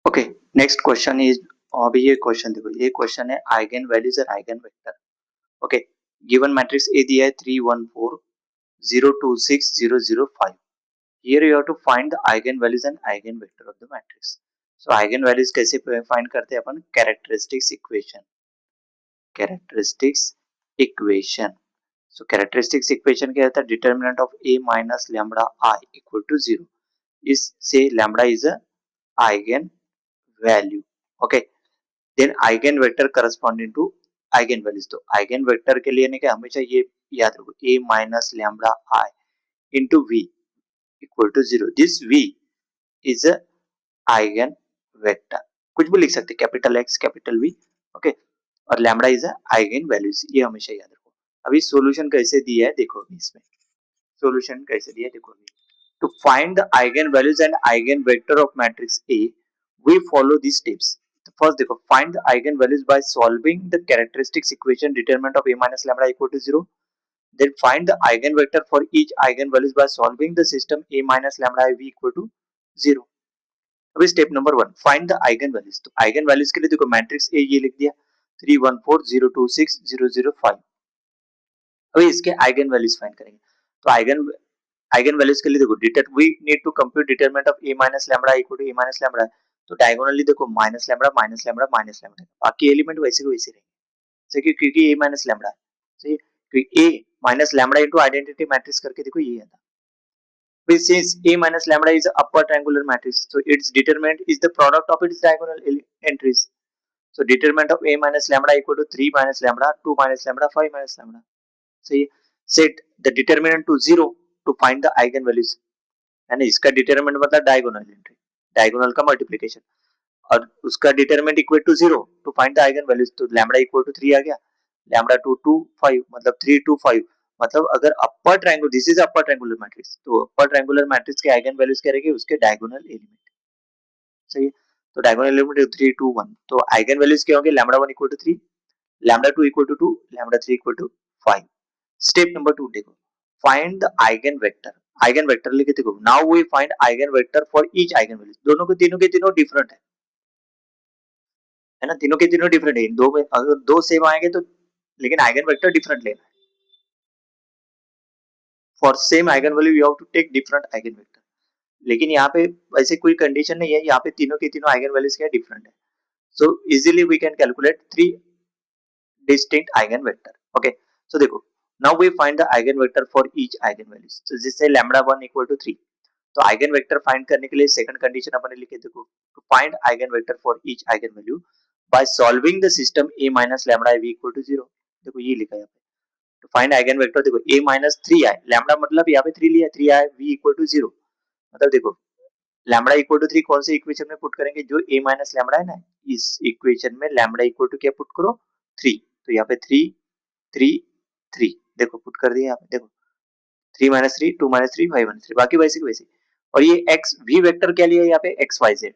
Okay, next question is, अभी ये question देखो, ये क्वेश्चन है आइगन वैल्यूज और eigen vector. Okay, given matrix A दिया है 3 1 4 0 2 6 0 0 5। Here you have to find the eigen values and eigen vector of the matrix. So eigen values कैसे find करते हैं अपन? Characteristics equation, characteristics equation. So characteristics equation क्या होता है? Determinant of A minus lambda I equal to 0। इससे lambda is a eigen value. Okay, then eigen vector corresponding to eigen values. तो eigen vector के लिए क्या हमेशा ये याद रखो, a minus lambda I into v equal to 0। This v is a eigen vector, कुछ भी लिख सकते, capital X capital V. Okay, और lambda is a eigen values, ये हमेशा याद रखो। अभी सॉल्यूशन कैसे दिया है देखो, इसमें सॉल्यूशन कैसे दिया है देखो। To find the eigenvalues and eigenvector of matrix A, we follow these steps. First, देखो, find the eigenvalues by solving the characteristics equation determinant of A minus lambda equal to 0. Then find the eigenvector for each eigenvalues by solving the system A minus lambda V equal to 0. अभी step number 1, find the eigen values. तो eigen values के लिए देखो, matrix A ये लिख दिया 3 1 4 0 2 6 0 0 5। अभी इसके आइगन वैल्यूज फाइंड करेंगे। तो आइगन वैल्यूज के लिए देखो, deter we need to compute determinant of A minus lambda equal to A minus lambda. तो डायगोनली देखो, minus lambda minus lambda minus lambda, बाकी एलिमेंट वैसे के वैसे रहेंगे। सही, क्योंकि ए माइनस लैम्बडा है। सही, क्योंकि A minus lambda into identity matrix करके देखो ये आता। Which since a minus lambda is upper triangular matrix, so its determinant is the product of its diagonal entries. So determinant of a minus lambda equal to 3 minus lambda, 2 minus lambda, 5 minus lambda. So set the determinant to 0 to find the eigenvalues. है ना, इसका determinant मतलब diagonal entry, diagonal का multiplication, और उसका determinant equal to 0 to find the eigen values. तो lambda equal to 3 आ गया, लैम्बडा 2 2 5 मतलब 3 2 5। मतलब अगर upper triangular, this is upper triangular matrix, तो अपर ट्रायंगुलर मैट्रिक्स के आइगन वैल्यूज क्या रहेंगे? उसके डायगोनल एलिमेंट। सही है, तो डायगोनल एलिमेंट 3 2 1, तो आइगन वैल्यूज क्या होंगे? Lambda 1 equal to 3, lambda 2 equal to 2, lambda 3 equal to 5। Step number 2 देखो, find the eigenvector. Eigenvector लिखे देखो, now we find eigen vector for each eigenvalue. दोनों के तीनों डिफरेंट है ना, तीनों के तीनों डिफरेंट है। इन दो में अगर दो सेम आएंगे तो, लेकिन आइगन वेक्टर डिफरेंट लेना है। For same eigenvalue you have to take different eigenvector. लेकिन यहाँ पे वैसे कोई कंडीशन नहीं है, यहाँ पे तीनों के तीनों आइगन वैल्यूज क्या डिफरेंट है। So easily we can calculate 3 distinct eigenvector. Okay, so देखो, now we find the eigenvector for each eigenvalues. So जिससे lambda 1 equal to 3, तो आइगन वेक्टर फाइंड करने के लिए सेकंड कंडीशन अपन ने लिखे, देखो, to find eigen vector for each eigenvalue by solving the system a minus lambda v equal to 0। देखो ये लिखा है यहाँ पे, टू फाइंड आइगन वेक्टर। देखो a माइनस 3 आए, लैम्बडा मतलब यहाँ पे 3 लिया, 3 आए, v इक्वल टू 0। मतलब देखो, लैम्बडा इक्वल टू 3 कौन से इक्वेशन में पुट करेंगे? जो a माइनस लैम्बडा है ना, इस इक्वेशन में लैम्बडा इक्वल टू क्या पुट करो? 3। तो यहाँ पे 3 3 3 देखो पुट कर दिया यहाँ पे। देखो 3 माइनस 3 2 माइनस 3 5 माइनस 3, बाकी वैसे की वैसे। और ये एक्स वी वेक्टर क्या लिया है यहाँ पे? एक्स वाई जेड,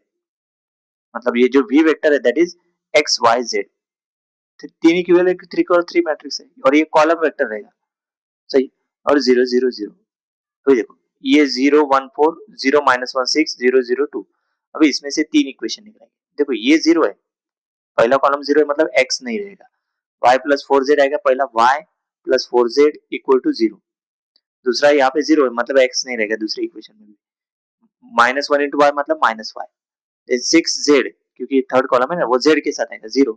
मतलब ये जो वी वेक्टर है that is x y z. तीन इक्विवेलेंट 3 और 3 मैट्रिक्स है, और ये कॉलम वेक्टर रहेगा। सही, और 0 0 0। तो देखो, ये 0 1 4 0 माइनस 1 6 0 0 2। अभी इसमें से तीन इक्वेशन निकलेंगे। देखो ये 0 है, पहला कॉलम 0 है, मतलब एक्स नहीं रहेगा। y प्लस 4z आएगा, पहला y plus 4z equal to 0। दूसरा यहाँ पे 0 है, मतलब x नहीं रहेगा दूसरी इक्वेशन में भी। माइनस 1 इंटू वाई मतलब माइनस वाई। 6z, क्योंकि थर्ड कॉलम है ना, वो z के साथ आएगा 0।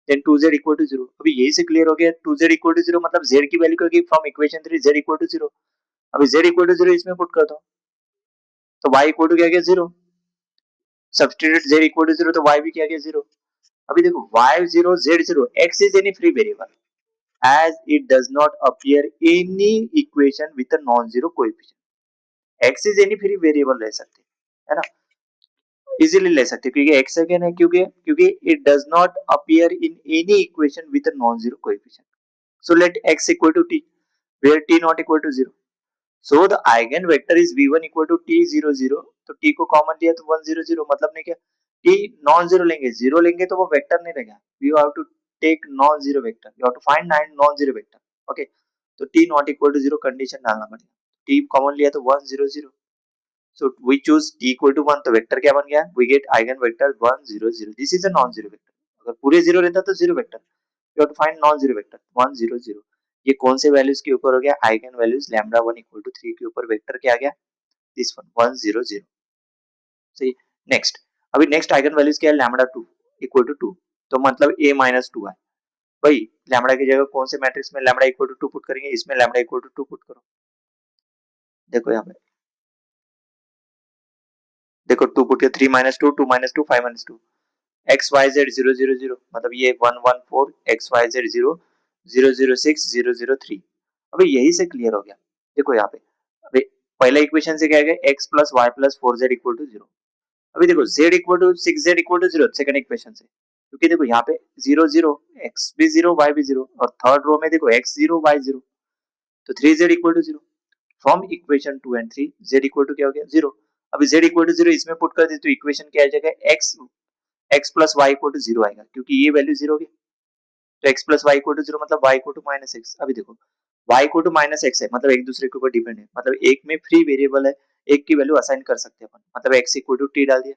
Then 2z equal to 0। अभी यही से क्लियर हो गया, 2z इक्वल टू 0 मतलब z की वैल्यू होगी from equation 3 z equal to 0। अभी z इक्वल टू 0 इसमें पुट कर दो, तो y इक्वल टू क्या गया? 0। सब्स्टिट्यूट z इक्वल टू 0, तो y भी क्या गया? 0। अभी देखो, y 0 z 0, x is any free variable as it does not appear any equation with a non-zero coefficient. x is any free variable ले सकते है ना, इजीली ले सकते क्योंकि x है क्या नहीं, क्योंकि क्योंकि it does not appear in any equation with a non-zero coefficient. So let x equal to t where t not equal to 0. So the eigenvector is v1 equal to t 0 0, तो t को common लिया तो 1 0 0, मतलब नहीं क्या, t non zero लेंगे, zero लेंगे तो वो वेक्टर नहीं रहेगा। You have to take non zero vector, you have to find non zero vector. Okay, तो t not equal to 0 condition डालना पड़ेगा। t कॉमन लिया तो 1 0 0, So we choose t equal to 1, तो वेक्टर क्या बन गया, we get eigen vector 1 0 0. This is a non zero vector. अगर पूरे जीरो रहता तो zero vector, you have to find non zero vector 1 0 0. ये कौन से वैल्यूज के ऊपर हो गया, eigenvalues lambda 1 equal to 3 के ऊपर वेक्टर क्या आ गया, दिस वन 1 0 0. सही. नेक्स्ट, अभी नेक्स्ट आइगन वैल्यूज क्या है, लैम्डा 2 इक्वल टू 2, तो मतलब a माइनस 2 है. भाई लैम्डा की जगह कौन से मैट्रिक्स में लैम्डा इक्वल टू 2 पुट करेंगे, इसमें लैम्डा इक्वल टू 2 पुट करो. देखो यहाँ पे, देखो 2 पुट के 3 minus 2 2 minus 2 5 minus 2, x y z 0 0 0, मतलब ये 1 1 4, एक्स वाई जेड 0 0 0 6 0 0 3. अभी यही से क्लियर हो गया. देखो यहाँ पे, अभी पहला इक्वेशन से क्या है, x plus y plus 4 z equal to 0. अभी देखो z equal to 6z equal to 0 second equation से, क्योंकि देखो यहाँ पे 0 0, x भी 0 y भी 0, और थर्ड रो में देखो x 0 y 0, तो 3z equal to 0. From equation 2 and 3 z equal to क्या हो गया 0. अभी z इक्वल टू 0 इसमें पुट कर दे तो इक्वेशन क्या आ जाएगा, x plus y equal to 0 आएगा, क्योंकि ये वैल्यू 0 होगी. तो x plus y equal to 0 मतलब y equal to minus x. अभी देखो y equal to minus x है, मतलब एक दूसरे के ऊपर डिपेंड है, मतलब एक में फ्री वेरिएबल है, एक की वैल्यू असाइन कर सकते हैं अपन, मतलब x इक्वल टू t डाल दिया,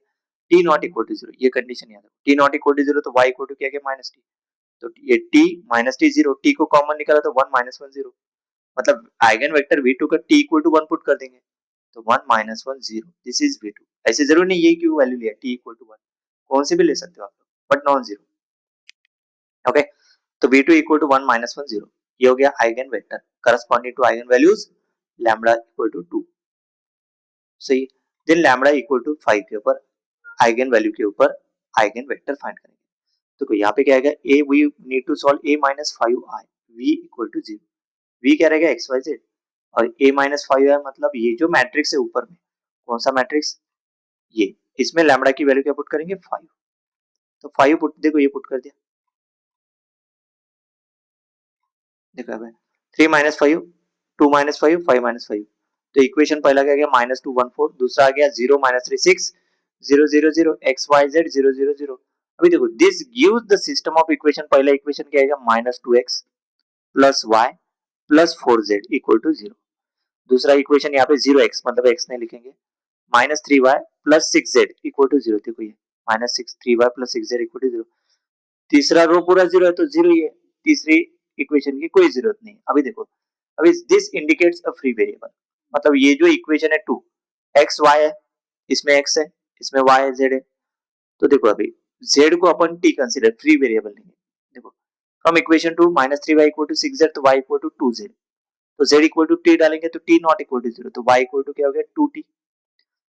t नॉट इक्वल टू 0, ये कंडीशन याद रखो, t नॉट इक्वल टू 0 तो y इक्वल टू क्या है माइनस t. तो ये t माइनस t 0, t को कॉमन निकाला तो 1 माइनस 1 0, मतलब आइगन वेक्टर v2 का t इक्वल टू 1 पुट कर देंगे तो 1 माइनस 1 0, दिस इज v2. ऐसे जरूरी नहीं ये क्यों वैल्यू लिया, t इक्वल टू 1 कौन से भी ले सकते हो आप लोग, बट नॉन जीरो. ओके, तो v2 इक्वल टू 1 माइनस 1 0, ये हो गया eigen vector corresponding to eigen values lambda equal to 2. सही. देन लैम्डा इक्वल टू 5 के ऊपर आइगन वैल्यू के ऊपर आइगन वेक्टर फाइंड करेंगे. तो यहाँ पे क्या आएगा, a we need to solve a minus 5i v equal to 0. v क्या रहेगा एक्स वाई जेड, और a माइनस 5 है मतलब ये जो मैट्रिक्स है ऊपर में, कौन सा मैट्रिक्स, ये, इसमें लैम्डा की वैल्यू क्या पुट करेंगे 5. तो 5 पुट, देखो ये पुट कर दिया, देखो यहाँ पे 3 माइनस 5, 2 माइनस 5 5 माइनस 5, तो इक्वेशन पहला क्या गया माइनस 2 1 4, दूसरा आ गया 0 माइनस 3 6 0 0 0 एक्स वाई जेड 0 0 0. अभी देखो this gives the system of equation, पहला इक्वेशन क्या आएगा minus 2x plus y plus 4z equal to 0. दूसरा इक्वेशन यहाँ पे 0x मतलब x नहीं लिखेंगे, minus 3y plus 6z equal to 0, देखो ये minus 6 3y plus 6z equal to 0. तीसरा रो पूरा 0 है तो 0 ही है, तीसरी इक्वेशन की कोई जरूरत नहीं. अभी देखो, अभी this indicates a free variable, मतलब ये जो इक्वेशन है 2 एक्स वाई है, इसमें x है, इसमें y है z है, तो देखो अभी z को अपन t कंसीडर फ्री वेरिएबल लेंगे. देखो from equation 2 minus 3y equal to 6z, तो y इक्वल टू 2z, तो z इक्वल टू t डालेंगे तो t नॉट इक्वल टू 0, तो y इक्वल टू क्या हो गया 2t,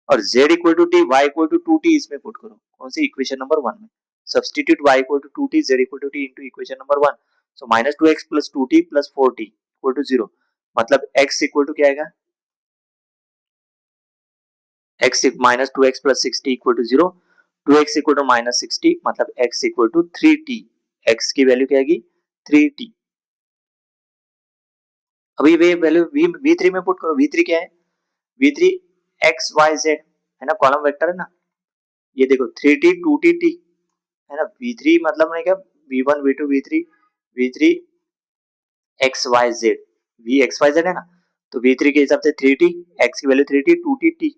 और z equal to t y equal to 2t इसमें पुट करो, कौन सी इक्वेशन नंबर 1 में, substitute y equal to 2t z equal to t into equation number 1. So minus 2x plus 2t plus 4t equal to 0, मतलब x equal to क्या आएगा, x minus 2x plus 6t equal to 0, 2x equal to minus 6t मतलब x equal to 3t, x की value क्या आएगी 3t. अभी वे value v3 में put करो, v3 क्या है, v3 x y z है ना, कॉलम वेक्टर है ना, ये देखो 3t 2t t है ना, v3 मतलब नहीं क्या v1 v2 v3 v3 x y z, v x y z है ना, तो v3 के हिसाब से 3t, x की value 3t 2t t,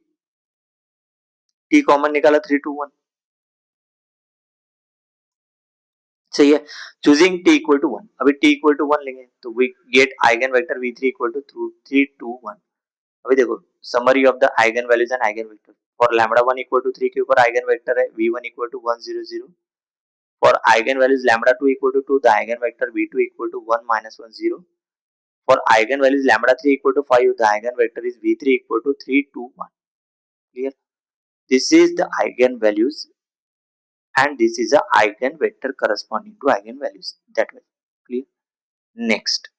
t common निकाला 3 2 1. सही है. चूजिंग t इक्वल टू 1, अभी t इक्वल टू 1 लेंगे तो we get eigen vector v3 equal to 3 2 1. अभी देखो summary of the eigen values and eigen vector, for lambda 1 equal to 3 के ऊपर आइगन वेक्टर है v1 equal to 1 0 0. For eigenvalues lambda 2 equal to 2, the eigenvector v2 equal to 1 minus 1 0. For eigenvalues lambda 3 equal to 5, the eigenvector is v3 equal to 3 2 1. Clear? This is the eigenvalues and this is the eigenvector corresponding to eigenvalues. That way. Clear? Next.